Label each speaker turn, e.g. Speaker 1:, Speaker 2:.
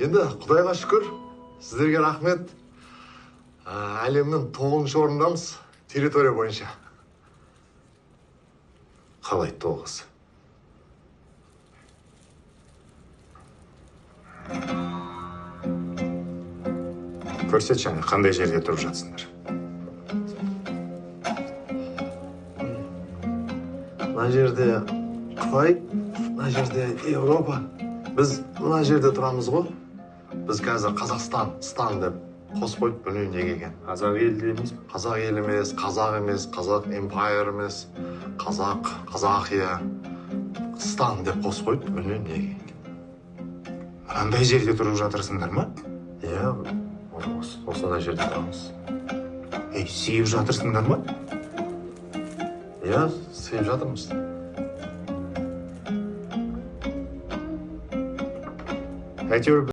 Speaker 1: Енді Құдайға шүкір, сіздерге рахмет. Әлемнің 9-шы орындамыз территория бойынша. Қалай 9?
Speaker 2: Көрсет жаңа, қандай жерде тұрып жатсыңдар?
Speaker 1: Мына жерде Қытай, мына жерде Европа. Біз мына жерде тұрамыз ғой. Біз қазір Қазақстан, стан деп қосып қойып, білмеймін неге екен.
Speaker 2: Қазақ елі емес.
Speaker 1: Қазақ ел емес, қазақ емес, қазақ эмпайр емес, қазақ, қазақия, стан деп қосып қойып, білмеймін неге екен.
Speaker 2: Қандай жерде тұрып жатырсыңдар ма?
Speaker 1: Иә, осындай жерде тұрамыз.
Speaker 2: Сүйіп жатырсыңдар ма?
Speaker 1: Иә, сүйіп жатырмыз.
Speaker 2: Әйтеуір